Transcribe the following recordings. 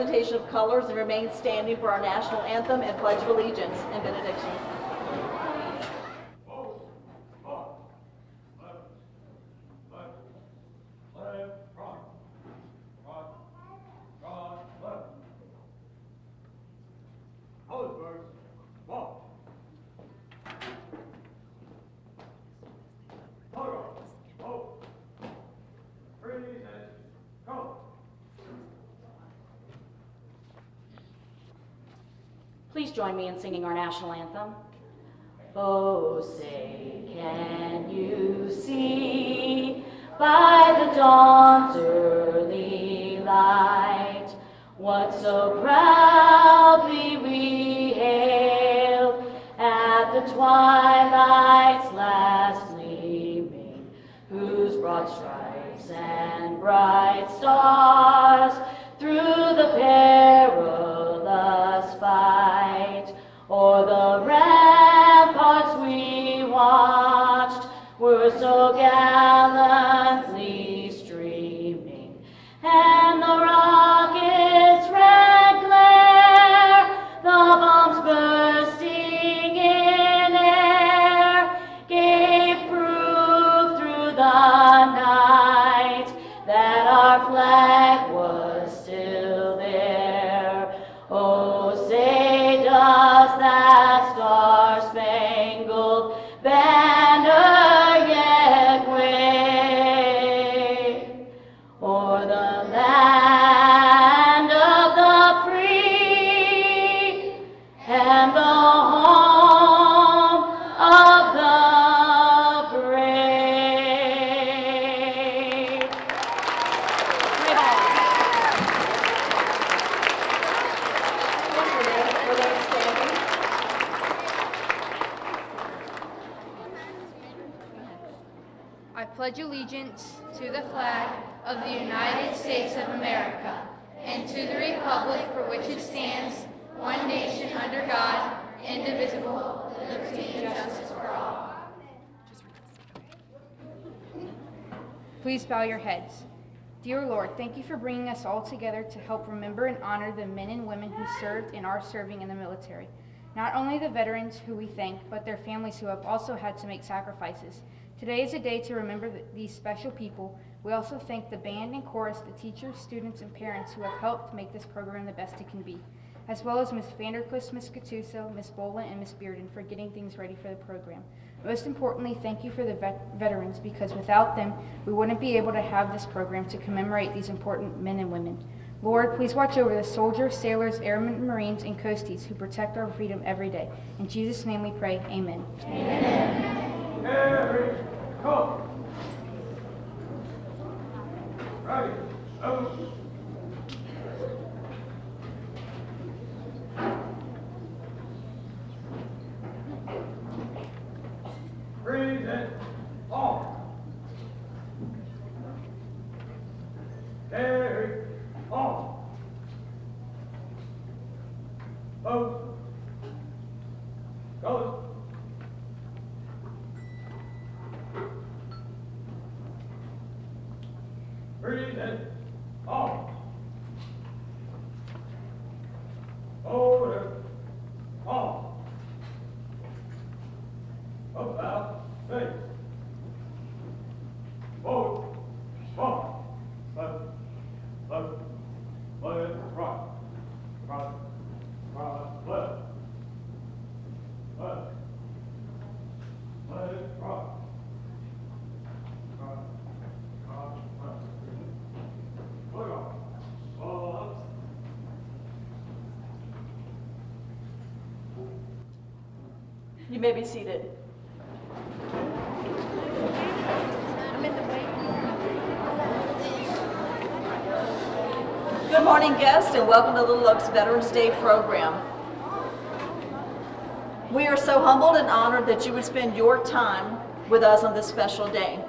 presentation of colors and remain standing for our national anthem and pledge of allegiance and benediction. Please join me in singing our national anthem. Oh, say, can you see by the dawn's early light what so proudly we hailed at the twilight's last gleaming, whose broad stripes and bright stars through the perilous fight o'er the ramparts we watched were so gallantly streaming, and the rockets' red glare, the bombs bursting in air, gave proof through the night that our flag was still there. Oh, say does that star-spangled banner yet wave o'er the land of the free and the home of the brave? I pledge allegiance to the flag of the United States of America and to the republic for which it stands, one nation under God, indivisible, with liberty and justice for all. Please bow your heads. Dear Lord, thank you for bringing us all together to help remember and honor the men and women who served and are serving in the military. Not only the veterans who we thank, but their families who have also had to make sacrifices. Today is a day to remember these special people. We also thank the band and chorus, the teachers, students, and parents who have helped make this program the best it can be, as well as Ms. Vanderquist, Ms. Gattuso, Ms. Boland, and Ms. Bearden for getting things ready for the program. Most importantly, thank you for the veterans, because without them, we wouldn't be able to have this program to commemorate these important men and women. Lord, please watch over the soldiers, sailors, airmen, Marines, and coasties who protect our freedom every day. In Jesus' name we pray, amen. Amen. Every go. Right. Oh. Breathe in. Off. Carry. Off. Both. Go. Breathe in. Off. Over. Off. About. Face. Forward. Off. Left. Left. Left. Right. Right. Right. Left. Left. Left. Right. Right. Right. Left. Look off. All up. You may be seated. Good morning, guests, and welcome to Little Oak's Veterans Day program. We are so humbled and honored that you would spend your time with us on this special day.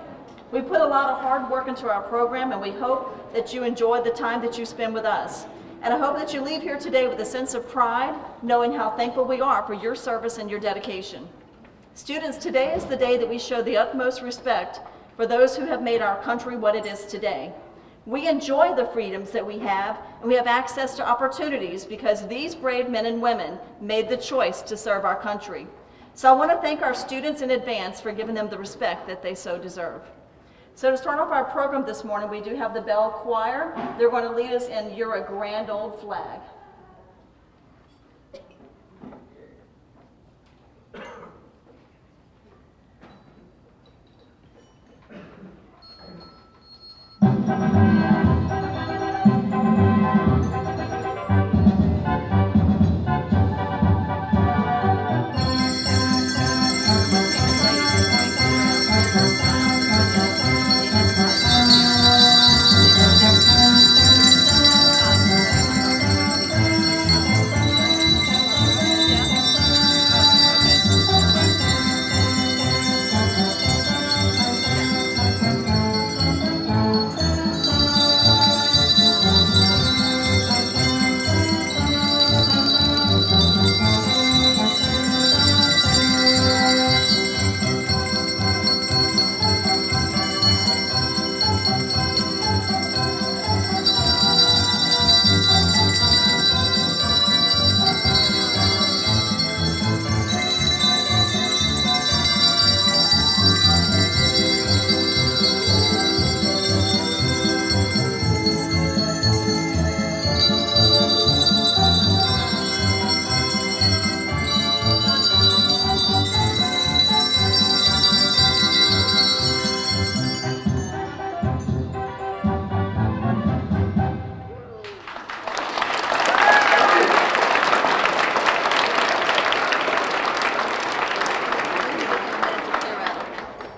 We put a lot of hard work into our program, and we hope that you enjoy the time that you spend with us. And I hope that you leave here today with a sense of pride, knowing how thankful we are for your service and your dedication. Students, today is the day that we show the utmost respect for those who have made our country what it is today. We enjoy the freedoms that we have, and we have access to opportunities because these brave men and women made the choice to serve our country. So I want to thank our students in advance for giving them the respect that they so deserve. So to start off our program this morning, we do have the Bell Choir. They're going to lead us in You're a Grand Old Flag.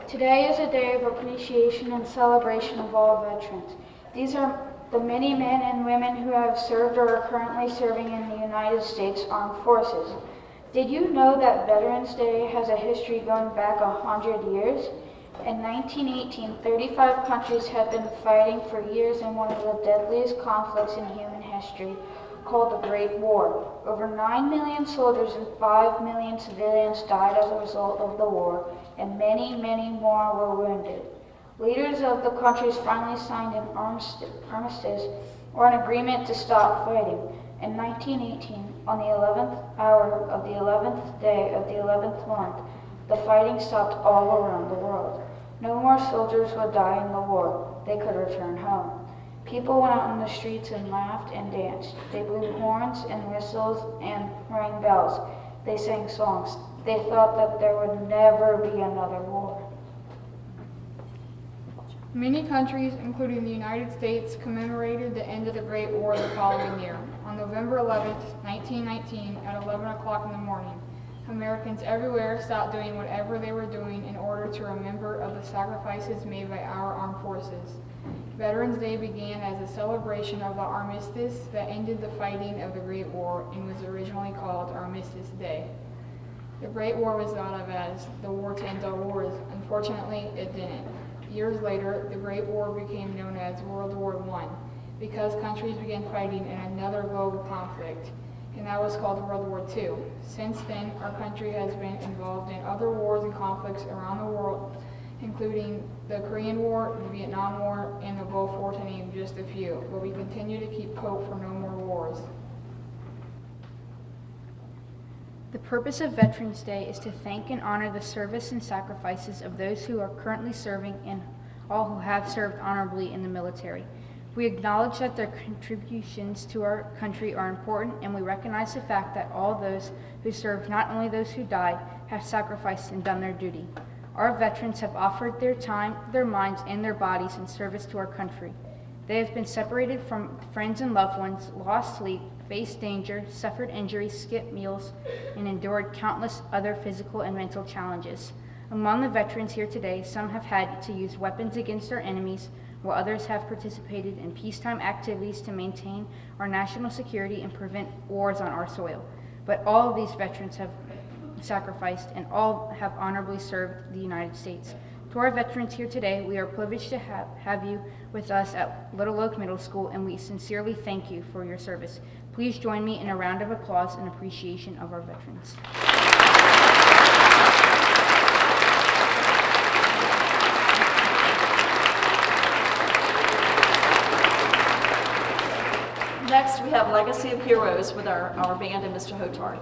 Today is a day of appreciation and celebration of all veterans. These are the many men and women who have served or are currently serving in the United States Armed Forces. Did you know that Veterans Day has a history going back 100 years? In 1918, 35 countries had been fighting for years in one of the deadliest conflicts in human history, called the Great War. Over 9 million soldiers and 5 million civilians died as a result of the war, and many, many more were wounded. Leaders of the countries finally signed an armistice, or an agreement to stop fighting. In 1918, on the 11th hour of the 11th day of the 11th month, the fighting stopped all around the world. No more soldiers would die in the war. They could return home. People went out in the streets and laughed and danced. They blew horns and whistles and rang bells. They sang songs. They thought that there would never be another war. Many countries, including the United States, commemorated the end of the Great War the following year. On November 11, 1919, at 11 o'clock in the morning, Americans everywhere stopped doing whatever they were doing in order to remember of the sacrifices made by our armed forces. Veterans Day began as a celebration of the armistice that ended the fighting of the Great War and was originally called Armistice Day. The Great War was thought of as the war to end all wars. Unfortunately, it didn't. Years later, the Great War became known as World War I because countries began fighting in another global conflict, and that was called World War II. Since then, our country has been involved in other wars and conflicts around the world, including the Korean War, the Vietnam War, and the Gulf War, to name just a few, but we continue to keep hope for no more wars. The purpose of Veterans Day is to thank and honor the service and sacrifices of those who are currently serving and all who have served honorably in the military. We acknowledge that their contributions to our country are important, and we recognize the fact that all those who served, not only those who died, have sacrificed and done their duty. Our veterans have offered their time, their minds, and their bodies in service to our country. They have been separated from friends and loved ones, lost sleep, faced danger, suffered injuries, skipped meals, and endured countless other physical and mental challenges. Among the veterans here today, some have had to use weapons against their enemies, while others have participated in peacetime activities to maintain our national security and prevent wars on our soil. But all of these veterans have sacrificed and all have honorably served the United States. To our veterans here today, we are privileged to have you with us at Little Oak Middle School, and we sincerely thank you for your service. Please join me in a round of applause in appreciation of our veterans. Next, we have Legacy of Heroes with our band and Mr. Hotard.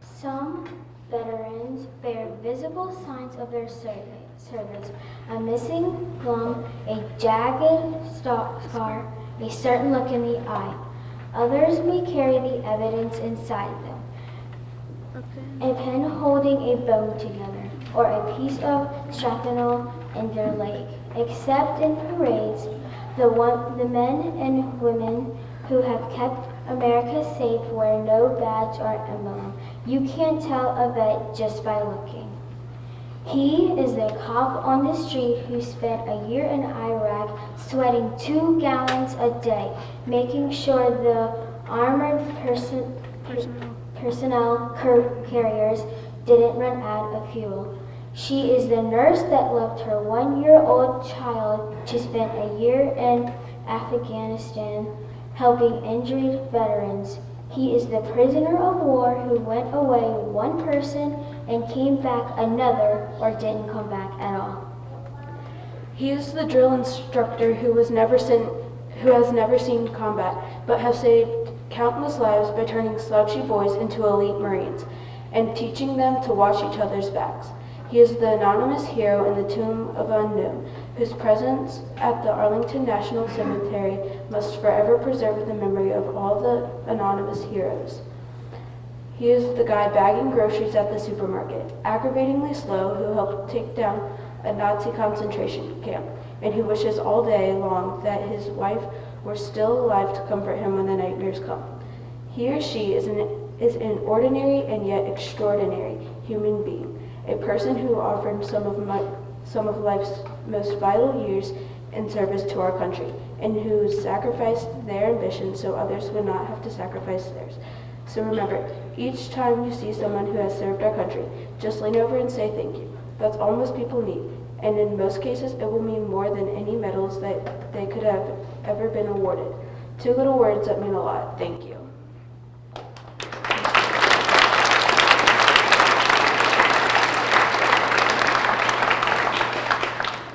Some veterans bear visible signs of their service, a missing lung, a jagged scar, a certain look in the eye. Others may carry the evidence inside them, a pin holding a bone together, or a piece of shrapnel in their leg. Except in parades, the men and women who have kept America safe wear no badge or emblem. You can't tell a vet just by looking. He is the cop on the street who spent a year in Iraq sweating 2 gallons a day, making sure the armored personnel carriers didn't run out of fuel. She is the nurse that left her 1-year-old child to spend a year in Afghanistan helping injured veterans. He is the prisoner of war who went away one person and came back another, or didn't come back at all. He is the drill instructor who has never seen combat, but has saved countless lives by turning slouchy boys into elite Marines and teaching them to watch each other's backs. He is the anonymous hero in the Tomb of Unknown, whose presence at the Arlington National Cemetery must forever preserve the memory of all the anonymous heroes. He is the guy bagging groceries at the supermarket, aggravatingly slow, who helped take down a Nazi concentration camp, and who wishes all day long that his wife were still alive to comfort him when the nightmares come. He or she is an ordinary and yet extraordinary human being, a person who offered some of life's most vital years in service to our country, and who sacrificed their ambition so others would not have to sacrifice theirs. So remember, each time you see someone who has served our country, just lean over and say thank you. That's all most people need, and in most cases it will mean more than any medals that they could have ever been awarded. 2 little words that mean a lot. Thank you.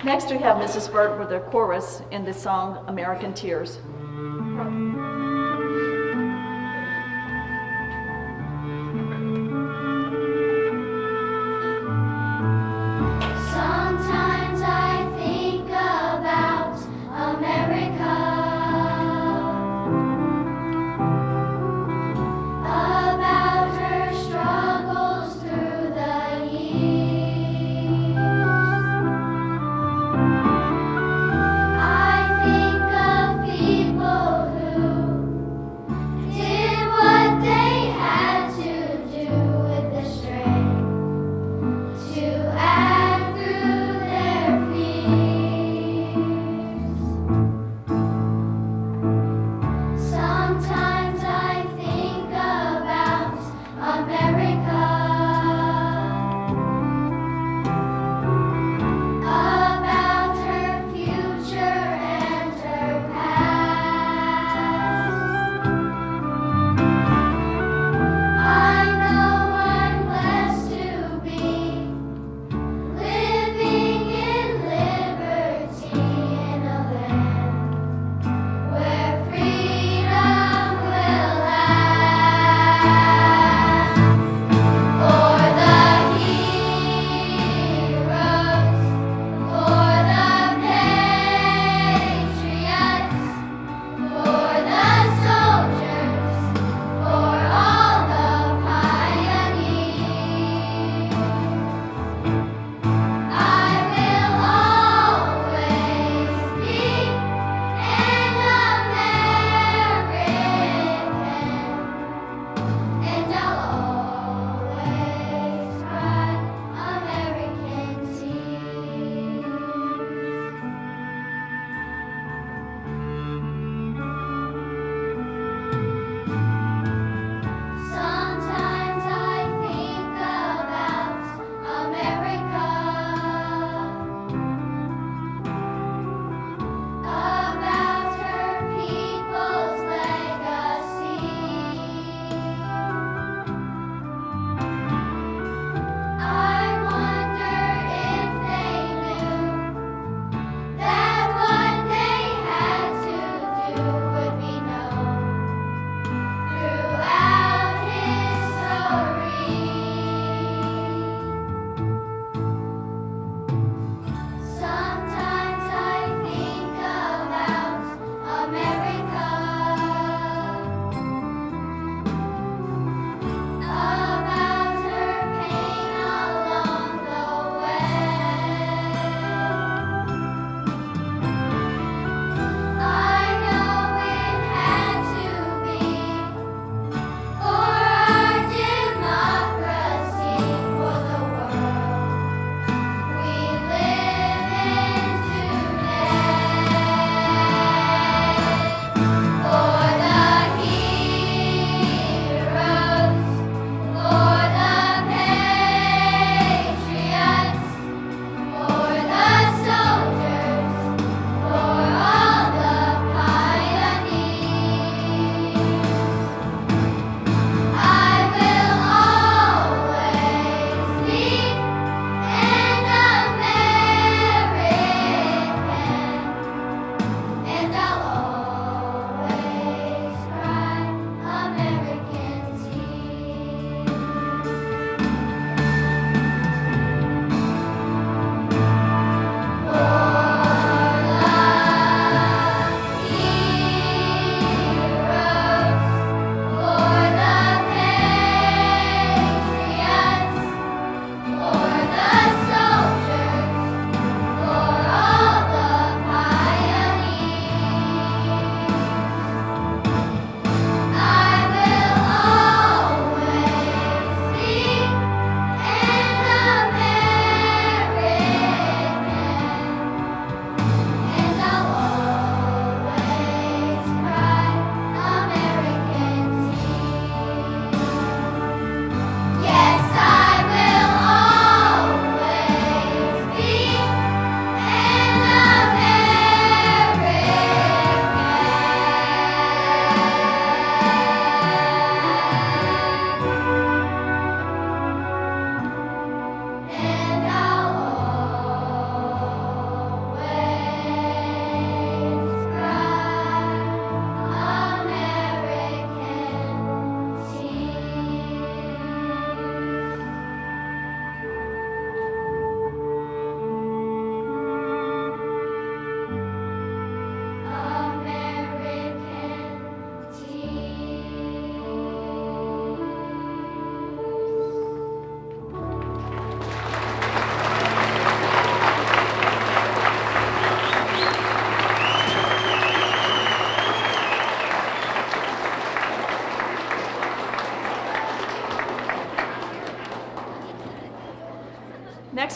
Next, we have Mrs. Burt with the chorus in the song American Tears. Sometimes I think about America, about her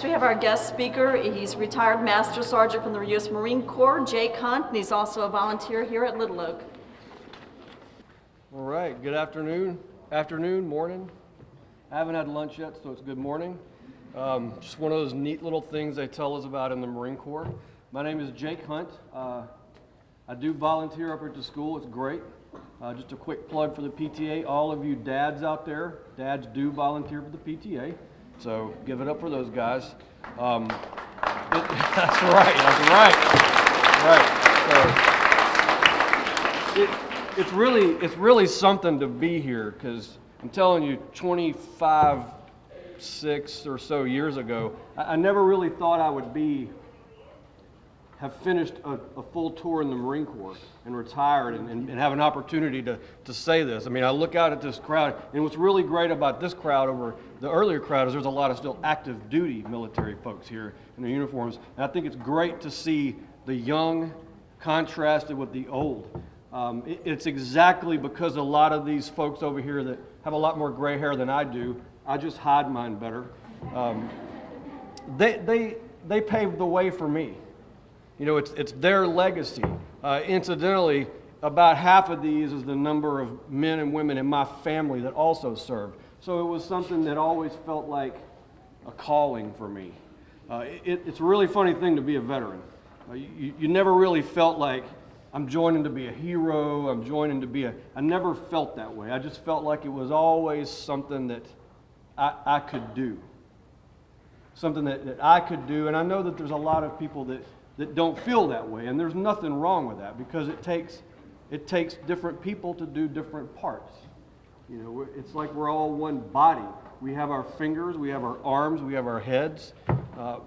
Next, we have our guest speaker. He's retired Master Sergeant from the U.S. Marine Corps, Jake Hunt, and he's also a volunteer here at Little Oak. All right, good afternoon, morning. I haven't had lunch yet, so it's good morning. Just one of those neat little things they tell us about in the Marine Corps. My name is Jake Hunt. I do volunteer up at the school. It's great. Just a quick plug for the PTA. All of you dads out there, dads do volunteer for the PTA, so give it up for those guys. That's right. So, it's really something to be here, because I'm telling you, 25, 6 or so years ago, I never really thought I would have finished a full tour in the Marine Corps and retired and have an opportunity to say this. I mean, I look out at this crowd, and what's really great about this crowd over the earlier crowd is there's a lot of still active duty military folks here in their uniforms, and I think it's great to see the young contrasted with the old. It's exactly because a lot of these folks over here that have a lot more gray hair than I do, I just hide mine better. They paved the way for me. You know, it's their legacy. Incidentally, about half of these is the number of men and women in my family that also served. So it was something that always felt like a calling for me. It's a really funny thing to be a veteran. You never really felt like I'm joining to be a hero, I never felt that way. I just felt like it was always something that I could do. Something that I could do, and I know that there's a lot of people that don't feel that way, and there's nothing wrong with that, because it takes different people to do different parts. You know, it's like we're all one body. We have our fingers, we have our arms, we have our heads,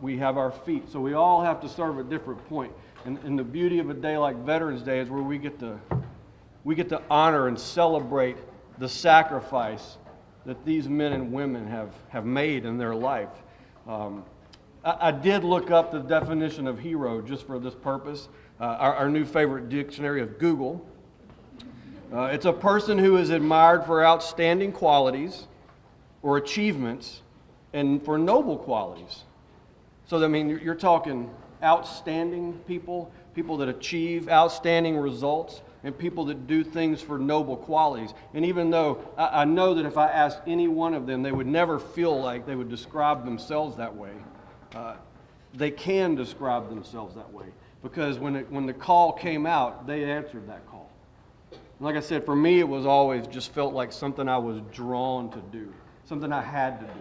we have our feet. So we all have to serve a different point. And the beauty of a day like Veterans Day is where we get to honor and celebrate the sacrifice that these men and women have made in their life. I did look up the definition of hero just for this purpose, our new favorite dictionary of Google. It's a person who is admired for outstanding qualities or achievements and for noble qualities. So, I mean, you're talking outstanding people that achieve outstanding results, and people that do things for noble qualities. And even though I know that if I asked any one of them, they would never feel like they would describe themselves that way. They can describe themselves that way, because when the call came out, they answered that call. And like I said, for me, it was always just felt like something I was drawn to do, something I had to do.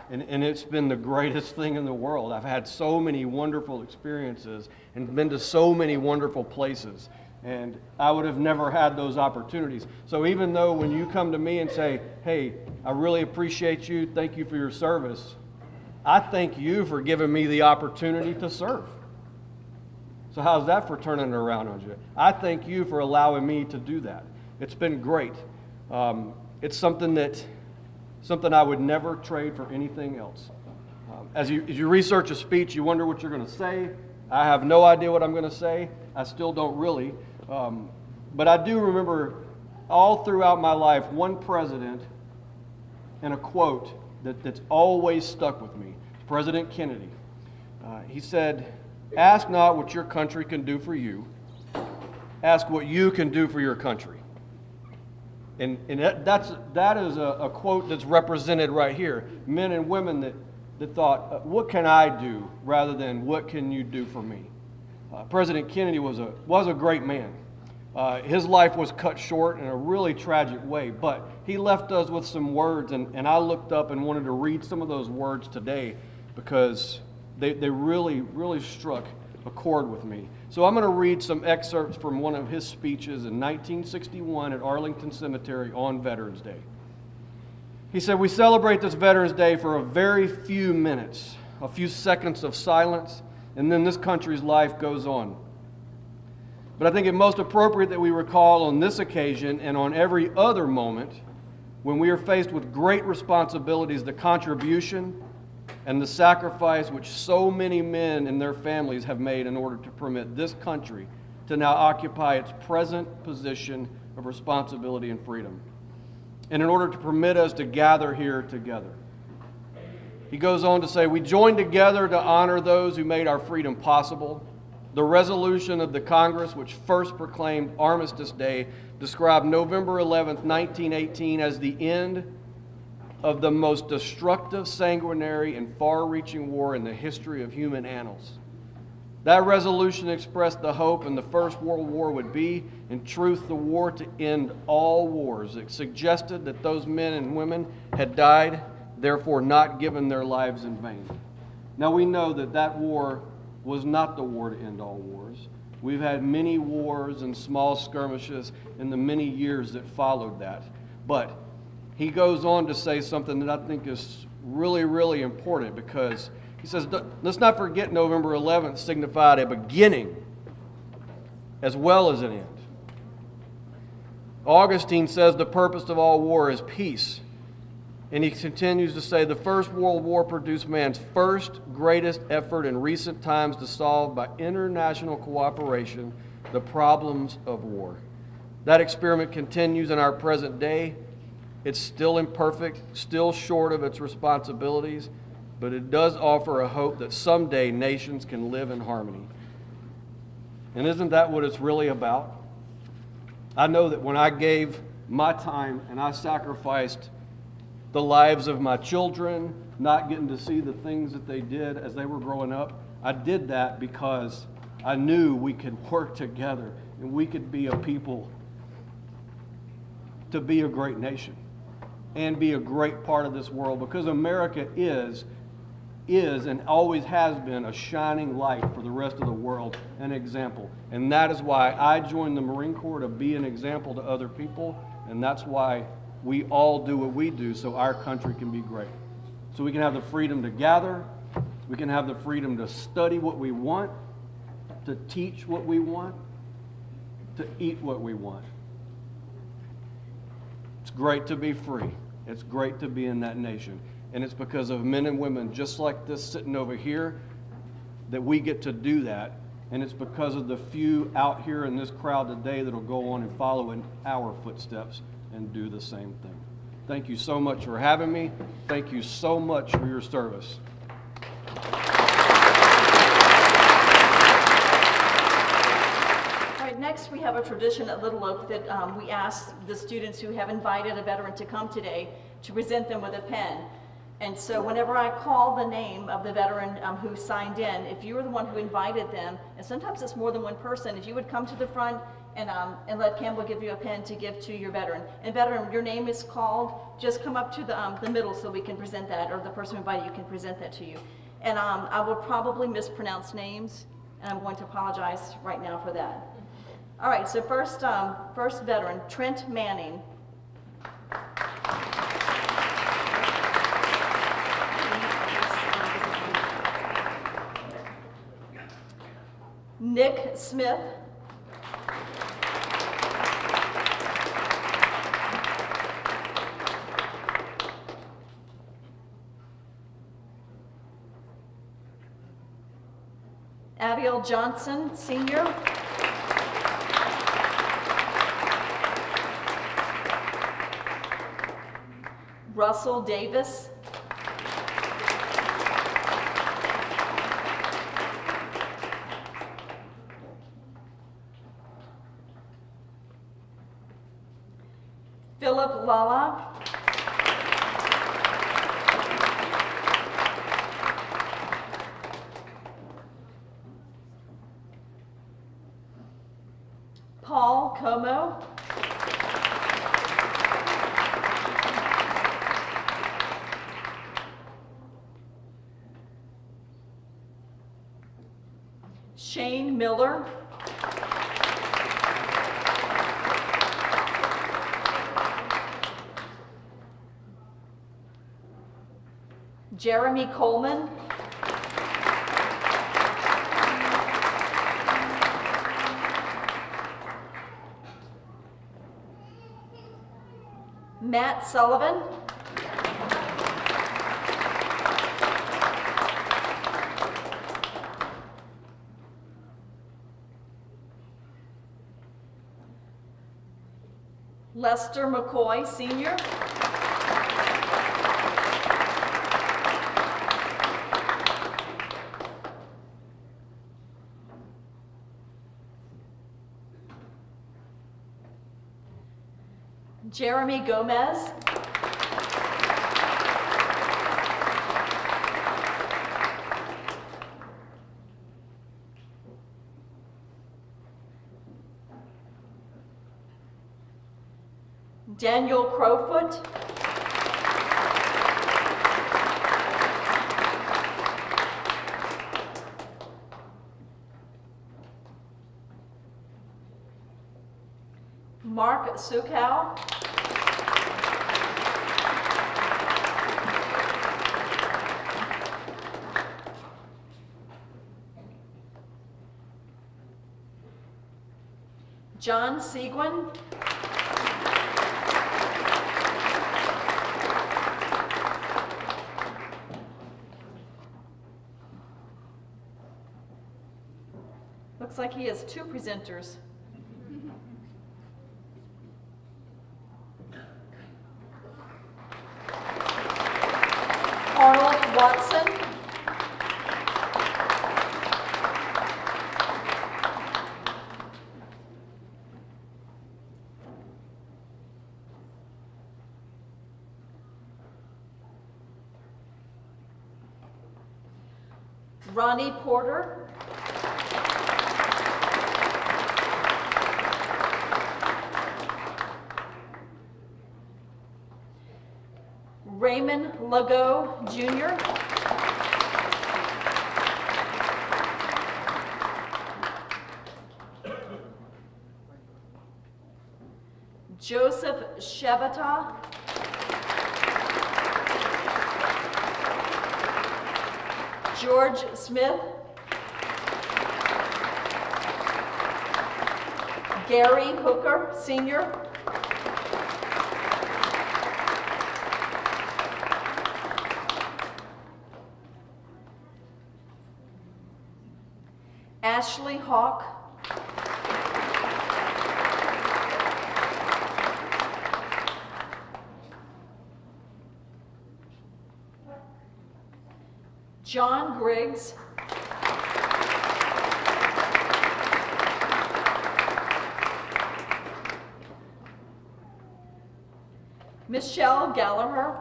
And it's been the greatest thing in the world. I've had so many wonderful experiences and been to so many wonderful places, and I would have never had those opportunities. So even though when you come to me and say, hey, I really appreciate you, thank you for your service, I thank you for giving me the opportunity to serve. So how's that for turning it around on you? I thank you for allowing me to do that. It's been great. It's something I would never trade for anything else. As you research a speech, you wonder what you're going to say. I have no idea what I'm going to say. I still don't really. But I do remember all throughout my life one president and a quote that's always stuck with me. President Kennedy. He said, "Ask not what your country can do for you. Ask what you can do for your country." And that is a quote that's represented right here. Men and women that thought, what can I do, rather than what can you do for me? President Kennedy was a great man. His life was cut short in a really tragic way, but he left us with some words, and I looked up and wanted to read some of those words today, because they really, really struck a chord with me. So I'm going to read some excerpts from one of his speeches in 1961 at Arlington Cemetery on Veterans Day. He said, "We celebrate this Veterans Day for a very few minutes, a few seconds of silence, and then this country's life goes on. But I think it most appropriate that we recall on this occasion and on every other moment, when we are faced with great responsibilities, the contribution and the sacrifice which so many men and their families have made in order to permit this country to now occupy its present position of responsibility and freedom, and in order to permit us to gather here together. He goes on to say, we join together to honor those who made our freedom possible. The resolution of the Congress, which first proclaimed Armistice Day, described November 11th, 1918 as the end of the most destructive, sanguinary, and far-reaching war in the history of human annals. That resolution expressed the hope in the First World War would be, in truth, the war to end all wars. It suggested that those men and women had died, therefore not given their lives in vain. Now we know that that war was not the war to end all wars. We've had many wars and small skirmishes in the many years that followed that. But he goes on to say something that I think is really, really important, because he says, let's not forget November 11th signified a beginning as well as an end. Augustine says the purpose of all war is peace. And he continues to say the First World War produced man's first greatest effort in recent times to solve by international cooperation the problems of war. That experiment continues in our present day. It's still imperfect, still short of its responsibilities, but it does offer a hope that someday nations can live in harmony. And isn't that what it's really about? I know that when I gave my time and I sacrificed the lives of my children, not getting to see the things that they did as they were growing up, I did that because I knew we could work together and we could be a people to be a great nation and be a great part of this world, because America is and always has been a shining light for the rest of the world, an example. And that is why I joined the Marine Corps, to be an example to other people, and that's why we all do what we do, so our country can be great. So we can have the freedom to gather, we can have the freedom to study what we want, to teach what we want, to eat what we want. It's great to be free. It's great to be in that nation. And it's because of men and women just like this sitting over here that we get to do that. And it's because of the few out here in this crowd today that will go on and follow in our footsteps and do the same thing. Thank you so much for having me. Thank you so much for your service. All right, next we have a tradition at Little Oak that we ask the students who have invited a veteran to come today to present them with a pen. And so whenever I call the name of the veteran who signed in, if you were the one who invited them, and sometimes it's more than one person, if you would come to the front and let Campbell give you a pen to give to your veteran. And veteran, your name is called, just come up to the middle so we can present that, or the person who invited you can present that to you. And I will probably mispronounce names, and I'm going to apologize right now for that. All right, so first veteran, Trent Manning. Nick Smith. Abiel Johnson, Sr. Russell Davis. Philip Lala. Paul Como. Shane Miller. Jeremy Coleman. Matt Sullivan. Lester McCoy, Sr. Jeremy Gomez. Daniel Crowfoot. Mark Sukow. John Seguin. Looks like he has two presenters. Arnold Watson. Ronnie Porter. Raymond Legault Jr. Joseph Shevata. George Smith. Gary Hooker, Sr. Ashley Hawk. John Griggs. Michelle Gallagher.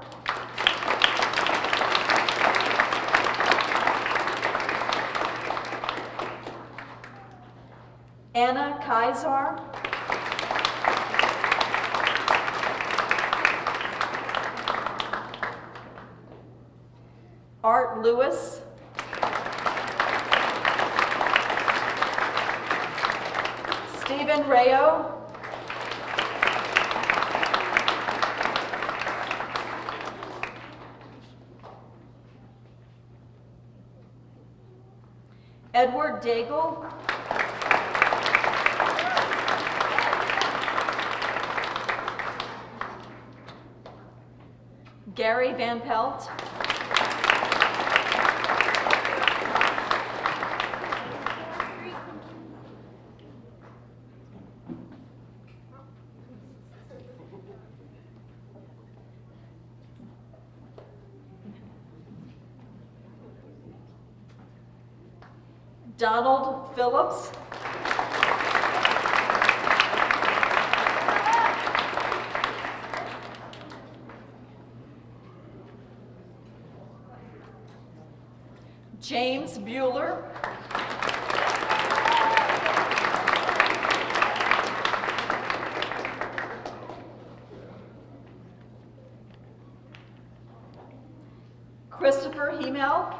Anna Kaiser. Art Lewis. Stephen Rayo. Edward Daigle. Gary Van Pelt. Donald Phillips. James Bueller. Christopher Hemel.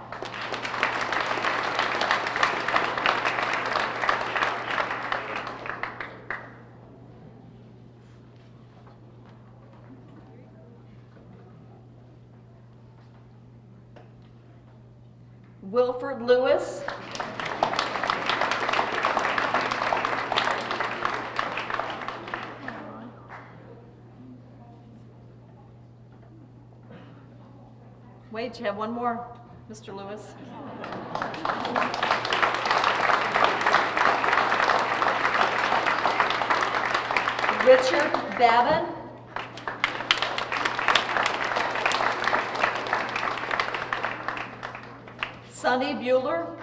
Wilford Lewis. Wait, you have one more, Mr. Lewis. Richard Babin. Sonny Bueller.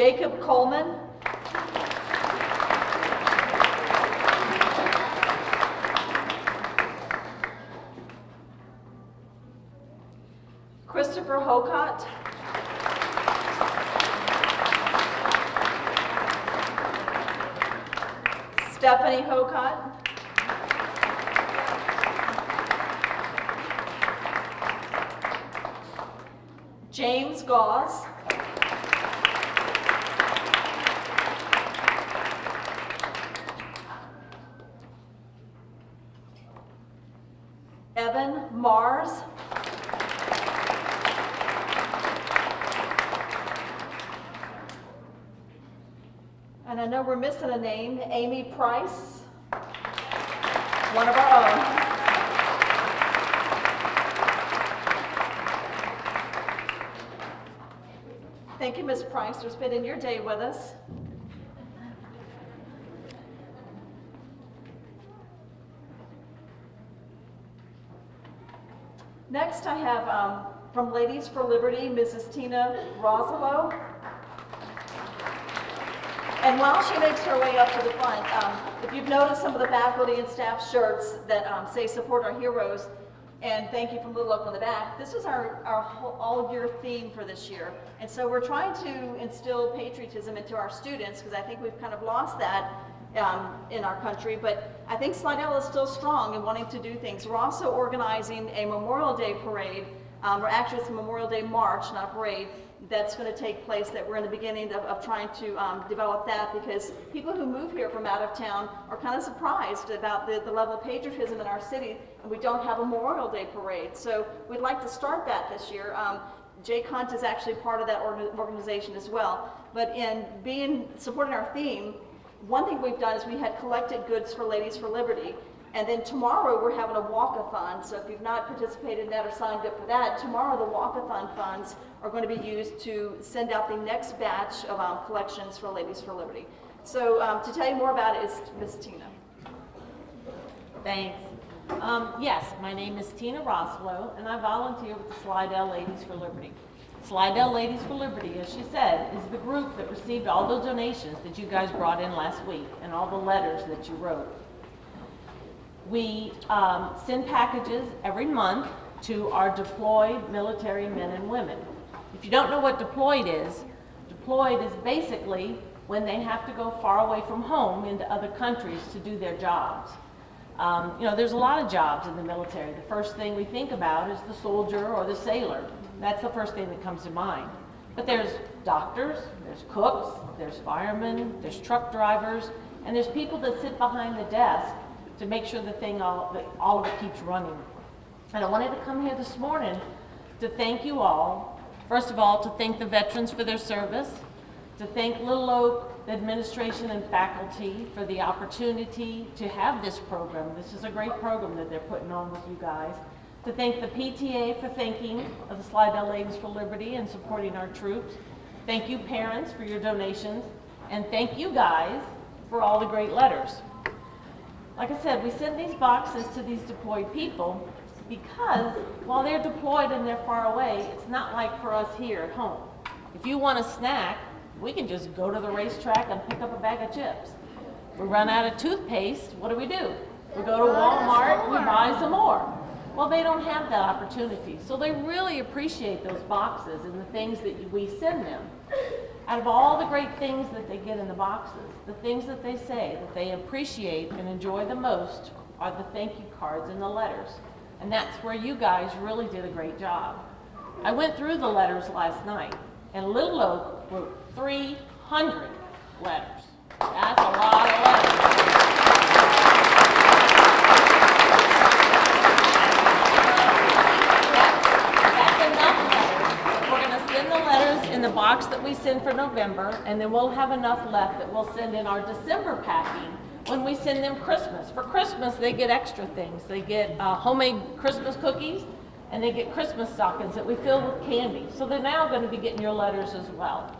Jacob Coleman. Christopher Hocott. Stephanie Hocott. James Gauze. Evan Mars. And I know we're missing a name, Amy Price, one of our own. Thank you, Ms. Price, for spending your day with us. Next, I have from Ladies for Liberty, Mrs. Tina Rosalo. And while she makes her way up to the front, if you've noticed some of the faculty and staff shirts that say support our heroes and thank you from Little Oak on the back, this is our all-year theme for this year. And so we're trying to instill patriotism into our students because I think we've kind of lost that in our country, but I think Slidell is still strong in wanting to do things. We're also organizing a Memorial Day parade, or actually it's a Memorial Day march, not a parade, that's going to take place that we're in the beginning of trying to develop that because people who move here from out of town are kind of surprised about the level of patriotism in our city, and we don't have a Memorial Day parade. So we'd like to start that this year. Jake Hunt is actually part of that organization as well. But in supporting our theme, one thing we've done is we had collected goods for Ladies for Liberty. And then tomorrow we're having a walk-a-thon. So if you've not participated in that or signed up for that, tomorrow the walk-a-thon funds are going to be used to send out the next batch of collections for Ladies for Liberty. So to tell you more about it is Ms. Tina. Thanks. Yes, my name is Tina Roslow, and I volunteer with the Slidell Ladies for Liberty. Slidell Ladies for Liberty, as she said, is the group that received all the donations that you guys brought in last week and all the letters that you wrote. We send packages every month to our deployed military men and women. If you don't know what deployed is basically when they have to go far away from home into other countries to do their jobs. There's a lot of jobs in the military. The first thing we think about is the soldier or the sailor. That's the first thing that comes to mind. But there's doctors, there's cooks, there's firemen, there's truck drivers, and there's people that sit behind the desk to make sure all of it keeps running. And I wanted to come here this morning to thank you all. First of all, to thank the veterans for their service, to thank Little Oak, the administration and faculty for the opportunity to have this program. This is a great program that they're putting on with you guys. To thank the PTA for thinking of the Slidell Ladies for Liberty and supporting our troops. Thank you parents for your donations. And thank you guys for all the great letters. Like I said, we send these boxes to these deployed people because while they're deployed and they're far away, it's not like for us here at home. If you want a snack, we can just go to the racetrack and pick up a bag of chips. We run out of toothpaste, what do? We go to Walmart, we buy some more. Well, they don't have that opportunity, so they really appreciate those boxes and the things that we send them. Out of all the great things that they get in the boxes, the things that they say that they appreciate and enjoy the most are the thank you cards and the letters. And that's where you guys really did a great job. I went through the letters last night, and Little Oak wrote 300 letters. That's a lot of letters. In the box that we send for November, and then we'll have enough left that we'll send in our December packing when we send them Christmas. For Christmas, they get extra things. They get homemade Christmas cookies, and they get Christmas stockings that we fill with candy. So they're now going to be getting your letters as well.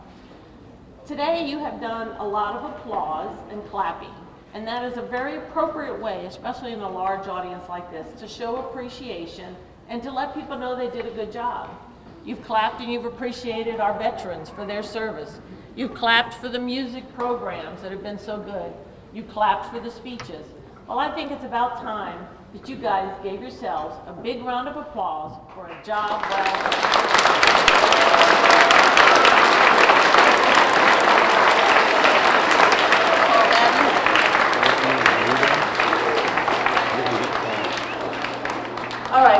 Today, you have done a lot of applause and clapping, and that is a very appropriate way, especially in a large audience like this, to show appreciation and to let people know they did a good job. You've clapped and you've appreciated our veterans for their service. You clapped for the music programs that have been so good. You clapped for the speeches. Well, I think it's about time that you guys gave yourselves a big round of applause for a job well done. All right.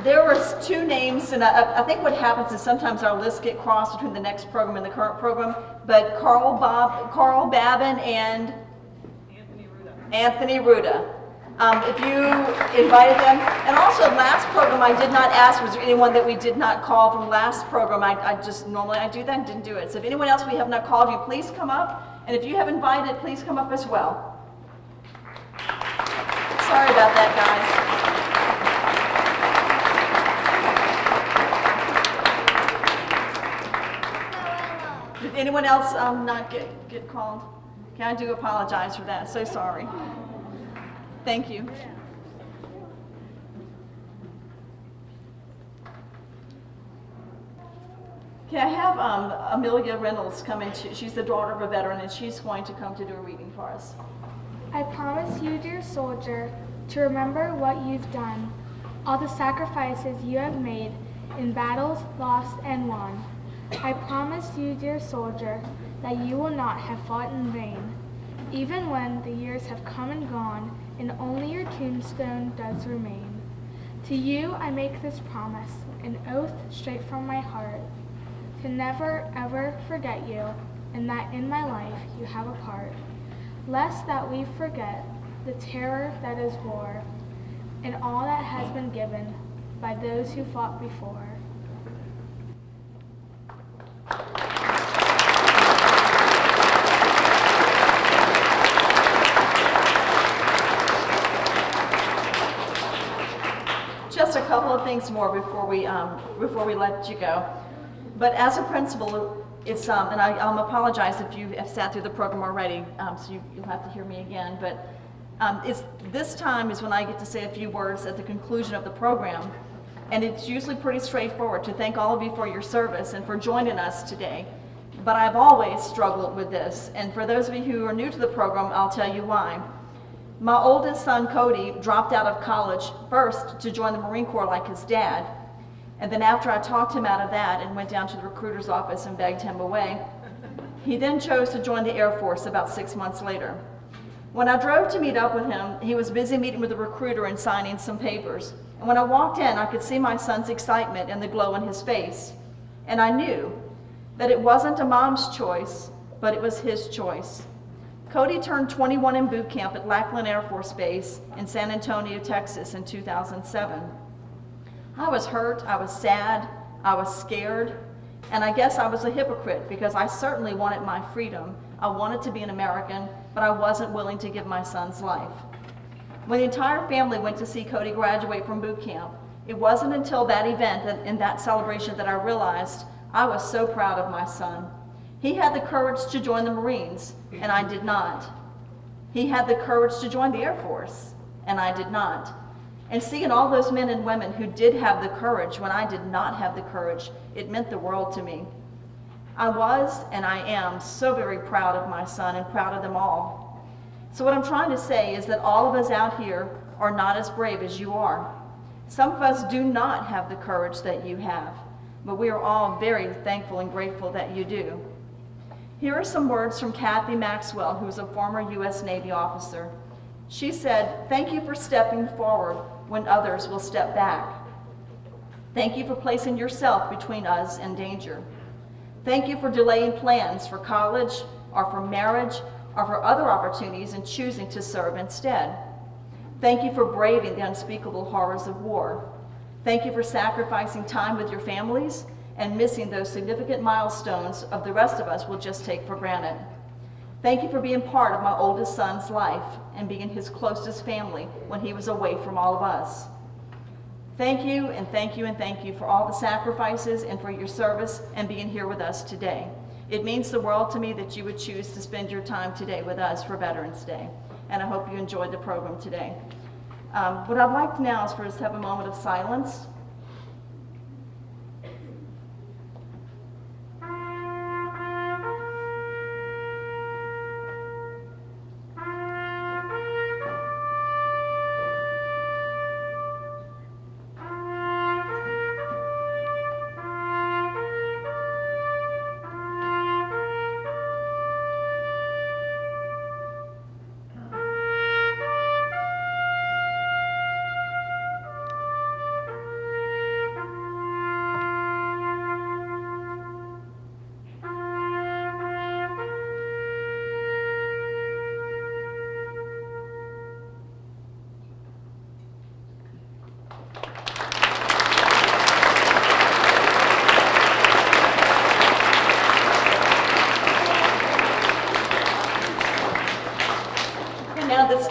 There was two names, and I think what happens is sometimes our lists get crossed between the next program and the current program. But Carl Babin and Anthony Ruda. If you invited them, and also last program I did not ask, was there anyone that we did not call from last program? I just normally I do that and didn't do it. So if anyone else we have not called you, please come up. And if you have invited, please come up as well. Sorry about that, guys. Did anyone else not get called? Okay, I do apologize for that. So sorry. Thank you. Okay, I have Amelia Reynolds coming. She's the daughter of a veteran, and she's going to come to do a reading for us. I promise you, dear soldier, to remember what you've done, all the sacrifices you have made in battles lost and won. I promise you, dear soldier, that you will not have fought in vain, even when the years have come and gone and only your tombstone does remain. To you I make this promise, an oath straight from my heart, to never ever forget you, and that in my life you have a part, lest that we forget the terror that is war, and all that has been given by those who fought before. Just a couple of things more before we let you go. But as a principal, it's and I apologize if you have sat through the program already, so you'll have to hear me again. But it's this time is when I get to say a few words at the conclusion of the program, and it's usually pretty straightforward to thank all of you for your service and for joining us today. But I've always struggled with this, and for those of you who are new to the program, I'll tell you why. My oldest son, Cody, dropped out of college first to join the Marine Corps like his dad. And then after I talked him out of that and went down to the recruiter's office and begged him away, he then chose to join the Air Force about 6 months later. When I drove to meet up with him, he was busy meeting with the recruiter and signing some papers. And when I walked in, I could see my son's excitement and the glow in his face. And I knew that it wasn't a mom's choice, but it was his choice. Cody turned 21 in boot camp at Lackland Air Force Base in San Antonio, Texas in 2007. I was hurt, I was sad, I was scared, and I guess I was a hypocrite because I certainly wanted my freedom. I wanted to be an American, but I wasn't willing to give my son's life. When the entire family went to see Cody graduate from boot camp, it wasn't until that event and that celebration that I realized I was so proud of my son. He had the courage to join the Marines, and I did not. He had the courage to join the Air Force, and I did not. And seeing all those men and women who did have the courage when I did not have the courage, it meant the world to me. I was, and I am, so very proud of my son and proud of them all. So what I'm trying to say is that all of us out here are not as brave as you are. Some of us do not have the courage that you have, but we are all very thankful and grateful that you do. Here are some words from Kathy Maxwell, who is a former U.S. Navy officer. She said, "Thank you for stepping forward when others will step back. Thank you for placing yourself between us and danger. Thank you for delaying plans for college or for marriage or for other opportunities and choosing to serve instead. Thank you for braving the unspeakable horrors of war. Thank you for sacrificing time with your families and missing those significant milestones of the rest of us will just take for granted. Thank you for being part of my oldest son's life and being his closest family when he was away from all of us. Thank you and thank you and thank you for all the sacrifices and for your service and being here with us today. It means the world to me that you would choose to spend your time today with us for Veterans Day, and I hope you enjoyed the program today. What I'd like now is for us to have a moment of silence.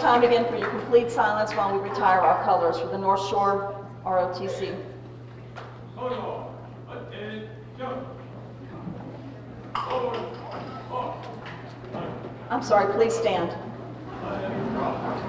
time again for your complete silence while we retire our colors for the North Shore ROTC. Hold on. Attention. Forward. March. I'm sorry, please stand. Let it drop.